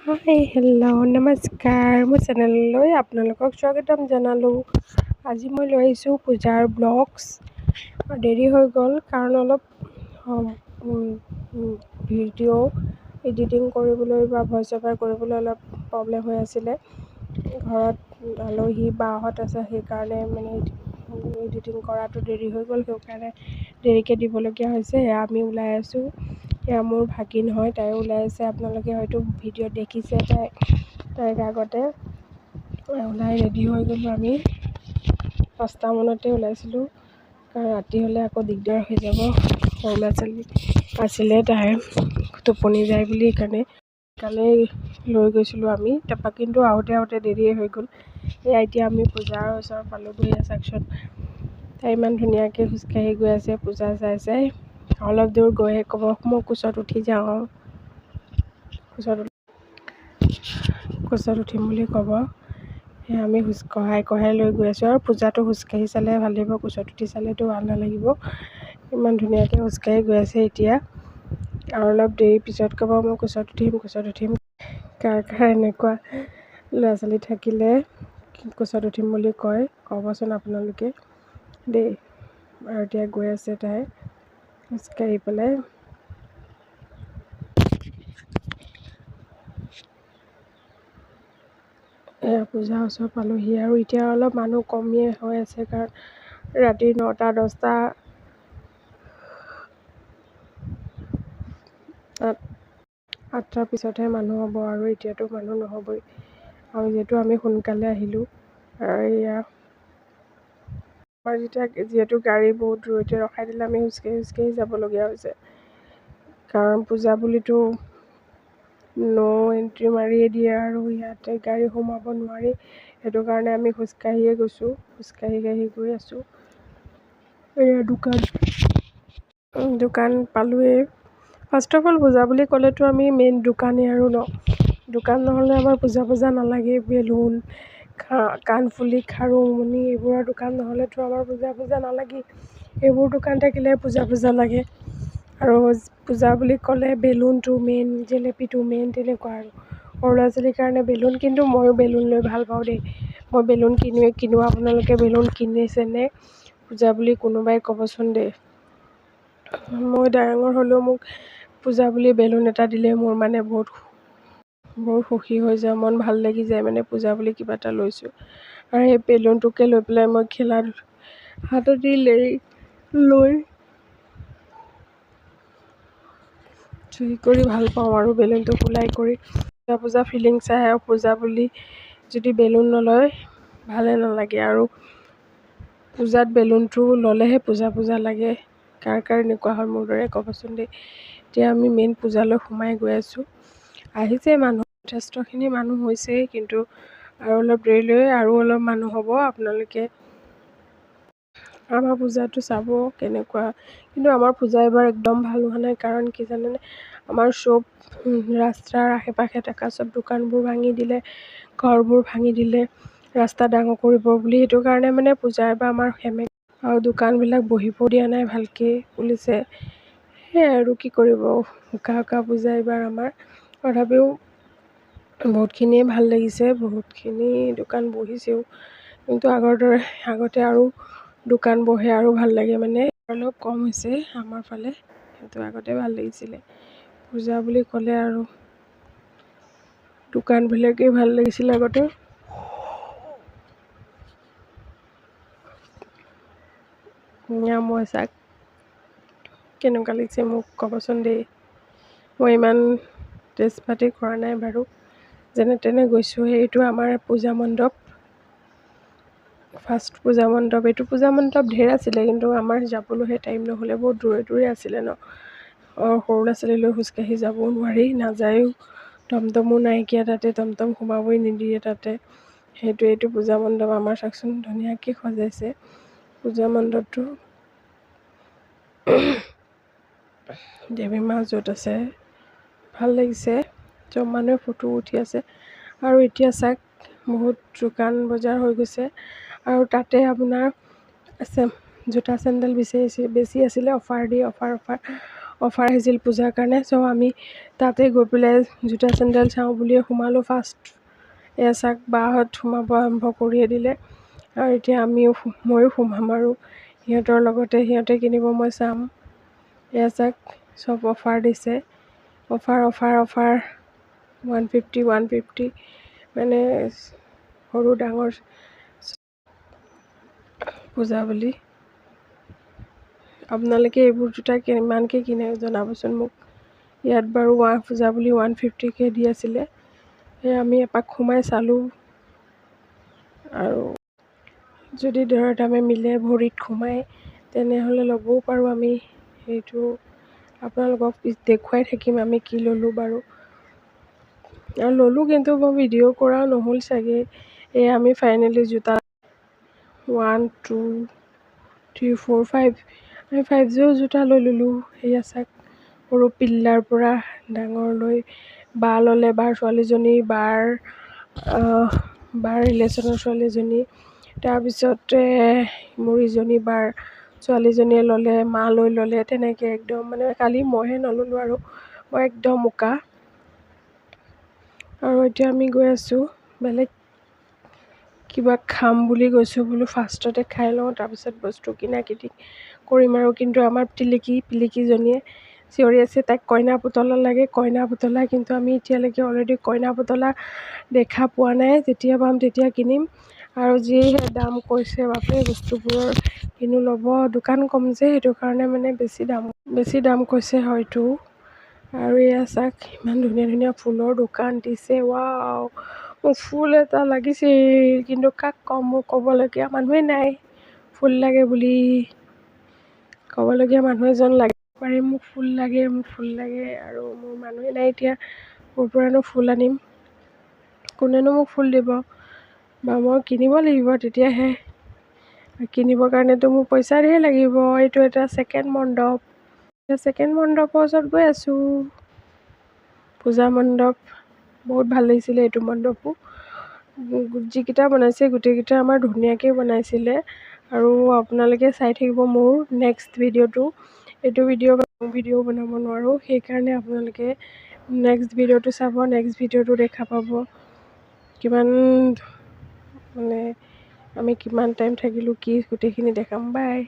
Hi hello' নমস্কাৰ, মোৰ চেনেললৈ আপোনালোকক স্বাগতম জনালোঁ। আজি মই লৈ আহিছোঁ পূজাৰ ব্লগছ। দেৰি হৈ গ'ল কাৰণ অলপ ভিডিঅ' এডিটিং কৰিবলৈ বা ভইচ অভাৰ কৰিবলৈ অলপ প্ৰব্লেম হৈ আছিলে। ঘৰত আলহী বাহঁত আছে, সেইকাৰণে মানে এডিটিং কৰাটো দেৰি হৈ গ'ল, সেইকাৰণে দেৰিকৈ দিবলগীয়া হৈছে। আমি ওলাই আছোঁ, এয়া মোৰ ভাগিন হয়, তাই ওলাই আছে। আপোনালোকে হয়তো ভিডিঅ'ত দেখিছে তাইক আগতে। ওলাই ৰেডি হৈ গ'লোঁ আমি। 5টামানতে ওলাইছিলোঁ কাৰণ ৰাতি হ'লে আকৌ দিগদাৰ হৈ যাব। সৰু ল'ৰা ছোৱালী আছিলে, তাই টোপনি যায় বুলি সেইকাৰণে লৈ গৈছিলোঁ আমি। তাৰপৰা কিন্তু আহোঁতে দেৰিয়ে হৈ গ'ল। এতিয়া আমি পূজাৰ ওচৰত পালোঁগৈ। চাওকচোন, তাই ইমান ধুনীয়াকৈ খোজকাঢ়ি গৈ আছে পূজা চাই। অলপ দূৰ গৈহে ক'ব মই কোচত উঠি যাওঁ, কোচত উঠিম বুলি ক'ব। আমি কঢ়াই লৈ গৈ আছোঁ। আৰু পূজাটো খোজকাঢ়ি চালে ভাল লাগিব, কোচত উঠি চালেতো ভাল নালাগিব। ইমান ধুনীয়াকৈ খোজকাঢ়ি গৈ আছে এতিয়া। আৰু অলপ দেৰি পিছত ক'ব মই কোচত উঠিম। কাৰ এনেকুৱা ল'ৰা ছোৱালী থাকিলে কোচত উঠিম বুলি কয়, ক'বচোন আপোনালোকে দেই। আৰু এতিয়া গৈ আছে তাই খোজকাঢ়ি পেলাই। পূজাৰ ওচৰ পালোঁহি আৰু এতিয়া অলপ মানুহ কমিয়ে হৈ আছে কাৰণ ৰাতি 9টা 10টা 8টাৰ পিছতহে মানুহ হ'ব, আৰু এতিয়াতো মানুহ নহ'বই। আৰু আমি সোনকালে আহিলোঁ। আৰু এয়া আমাৰ যিহেতু গাড়ী বহুত দূৰতে ৰখাই দিলে, আমি খোজকাঢ়ি যাবলগীয়া হৈছে। কাৰণ পূজা বুলিতো এণ্ট্ৰি মাৰিয়ে দিয়ে আৰু ইয়াতে গাড়ী সোমাব নোৱাৰি। সেইটো কাৰণে আমি খোজকাঢ়িয়ে গৈছোঁ, খোজকাঢ়ি গৈ আছোঁ। এয়া দোকান পালোঁৱেই। ফাৰ্ষ্ট অফ অল পূজা বুলি ক'লেতো আমি মেইন দোকানেই আৰু দোকান নহ'লে আমাৰ পূজা নালাগে। বেলুন, কাণফুলি, খাৰু মণি এইবোৰৰ দোকান নহ'লেতো আমাৰ পূজা নালাগেই। এইবোৰ দোকান থাকিলে পূজা লাগে। আৰু পূজা বুলি ক'লে বেলুনটো মেইন, জেলেপীটো মেইন, তেনেকুৱা আৰু সৰু ল'ৰা ছোৱালীৰ কাৰণে বেলুন। কিন্তু ময়ো বেলুন লৈ ভাল পাওঁ দেই। মই বেলুন কিনো। আপোনালোকে বেলুন কিনিছেনে পূজা বুলি কোনোবাই ক'বচোন দেই। মই ডাঙৰ হ'লেও মোক পূজা বুলি বেলুন এটা দিলে মোৰ মানে বহুত সুখী হৈ যায়, মন ভাল লাগি যায়। মানে পূজা বুলি কিবা এটা লৈছোঁ। আৰু সেই বেলুনটোকে লৈ পেলাই মই হাতত লৈ চুই কৰি ভাল পাওঁ আৰু বেলুনটো ফুলাই কৰি পূজা ফিলিংছ আহে। আৰু পূজা বুলি যদি বেলুন নলয় ভালে নালাগে। আৰু পূজাত বেলুনটো ল'লেহে পূজা লাগে। কাৰ এনেকুৱা হয় মোৰ দৰে ক'বচোন দেই। এতিয়া আমি মেইন পূজালৈ সোমাই গৈ আছোঁ। আহিছে মানুহ, যথেষ্টখিনি মানুহ হৈছেই, কিন্তু আৰু অলপ দেৰিলৈ আৰু অলপ মানুহ হ'ব। আপোনালোকে আমাৰ পূজাটো চাব কেনেকুৱা। কিন্তু আমাৰ পূজা এবাৰ একদম ভাল হোৱা নাই। কাৰণ কি জানেনে, আমাৰ চব ৰাস্তাৰ আশে পাশে থকা চব দোকানবোৰ ভাঙি দিলে, ঘৰবোৰ ভাঙি দিলে, ৰাস্তা ডাঙৰ কৰিব বুলি। সেইটো কাৰণে মানে পূজা এবাৰ আমাৰ আৰু দোকানবিলাক বহিব দিয়া নাই ভালকৈ, পুলিচে। সেয়াই আৰু কি কৰিব, উকা পূজা এইবাৰ আমাৰ। তথাপিও বহুতখিনিয়ে ভাল লাগিছে, বহুতখিনি দোকান বহিছেও। কিন্তু আগতে আৰু দোকান বহে আৰু ভাল লাগে। মানে অলপ কম হৈছে আমাৰ ফালে, কিন্তু আগতে ভাল লাগিছিলে। পূজা বুলি ক'লে আৰু দোকানবিলাকেই ভাল লাগিছিল আগতে। মই চাওক কেনেকুৱা লাগিছে মোক ক'বচোন দেই। মই ইমান টেষ্ট পাতি কৰা নাই বাৰু, যেনে তেনে গৈছোঁ। এইটো আমাৰ পূজা মণ্ডপ, ফাৰ্ষ্ট পূজা মণ্ডপ। এইটো পূজা মণ্ডপ ঢেৰ আছিলে, কিন্তু আমাৰ যাবলৈহে টাইম নহ'লে। বহুত দূৰে আছিলে ন। সৰু ল'ৰা ছোৱালী লৈ খোজকাঢ়ি যাবও নোৱাৰি, নাযায়ো। টমটমো নাইকিয়া তাতে, টমটম সোমাবই নিদিয়ে তাতে। এইটো পূজা মণ্ডপ আমাৰ। চাওকচোন ধুনীয়াকৈ সজাইছে পূজা মণ্ডপটো। দেৱী মা য'ত আছে ভাল লাগিছে। চব মানুহে ফটো উঠি আছে। আৰু এতিয়া চাওক বহুত দোকান বজাৰ হৈ গৈছে। আৰু তাতে আপোনাৰ জোতা চেণ্ডেল বেছি আছিলে। অফাৰ অফাৰ আহিছিল পূজাৰ কাৰণে। চ' আমি তাতে গৈ পেলাই জোতা চেণ্ডেল চাওঁ বুলিয়ে সোমালোঁ ফাৰ্ষ্ট। এয়া চাওক বাহঁত সোমাব আৰম্ভ কৰিয়ে দিলে আৰু এতিয়া ময়ো সোমাম আৰু সিহঁতৰ লগতে সিহঁতে কিনিব মই চাম। এয়া চাওক চব অফাৰ দিছে, অফাৰ 150 মানে সৰু ডাঙৰ পূজা বুলি। আপোনালোকে এইবোৰ জোতা কিমানকৈ কিনে জনাবচোন মোক। ইয়াত বাৰু পূজা বুলি 150কৈ দি আছিলে। সেই আমি এপাক সোমাই চালোঁ আৰু যদি দৰ দামে মিলে ভৰিত সোমাই তেনেহ'লে ল'বও পাৰোঁ আমি। সেইটো আপোনালোকক দেখুৱাই থাকিম আমি কি ল'লোঁ বাৰু। আৰু ল'লোঁ কিন্তু মই ভিডিঅ' কৰা নহ'ল চাগে। এই আমি ফাইনেলি জোতা 1 2 3 4 5 আমি 5যোৰ জোতা লৈ ল'লোঁ। সেয়া চাওক সৰু পিল্লাৰ পৰা ডাঙৰলৈ বা ল'লে, বাৰ ছোৱালীজনী, বাৰ ৰিলেশ্যনৰ ছোৱালীজনী, তাৰপিছতে মোৰ ইজনী বাৰ ছোৱালীজনীয়ে ল'লে, মা ল'লে, তেনেকৈ একদম মানে কালি মইহে নল'লোঁ আৰু মই একদম উকা। আৰু এতিয়া আমি গৈ আছোঁ বেলেগ কিবা খাম বুলি গৈছোঁ বোলো ফাৰ্ষ্টতে খাই লওঁ, তাৰপিছত বস্তু কিনা কিনি কৰিম আৰু। কিন্তু আমাৰ পিলিকিজনীয়ে চিঞৰি আছে তাইক কইনা পুতলা লাগে, কইনা পুতলা। কিন্তু আমি এতিয়ালৈকে অলৰেডি কইনা পুতলা দেখা পোৱা নাই। যেতিয়া পাম তেতিয়া কিনিম। আৰু যিহে দাম কৈছে বাপৰে বস্তুবোৰৰ, কিনো ল'ব, দোকান কম যে সেইটো কাৰণে মানে বেছি দাম কৈছে হয়তো। আৰু এয়া চাওক ইমান ধুনীয়া ধুনীয়া ফুলৰ দোকান দিছে। ৱাও, মোক ফুল এটা লাগিছিল কিন্তু কাক ক'ম, মোৰ ক'বলগীয়া মানুহে নাই ফুল লাগে বুলি। ক'বলগীয়া মানুহ এজন লাগিব পাৰে, মোক ফুল লাগে আৰু মোৰ মানুহে নাই এতিয়া। ক'ৰ পৰানো ফুল আনিম, কোনেনো মোক ফুল দিব বা মই কিনিব লাগিব তেতিয়াহে। কিনিবৰ কাৰণেতো মোৰ পইচা ধেৰ লাগিব। এইটো এটা ছেকেণ্ড মণ্ডপ, ছেকেণ্ড মণ্ডপৰ ওচৰত গৈ আছোঁ। পূজা মণ্ডপ বহুত ভাল লাগিছিলে এইটো মণ্ডপো। যিকেইটা বনাইছে গোটেইকেইটা আমাৰ ধুনীয়াকৈ বনাইছিলে। আৰু আপোনালোকে চাই থাকিব মোৰ নেক্সট ভিডিঅ'টো। এইটো ভিডিঅ' বনাব নোৱাৰোঁ, সেইকাৰণে আপোনালোকে নেক্সট ভিডিঅ'টো চাব। নেক্সট ভিডিঅ'টো দেখা পাব কিমান মানে আমি কিমান টাইম থাকিলোঁ, কি গোটেইখিনি দেখাম। বাই।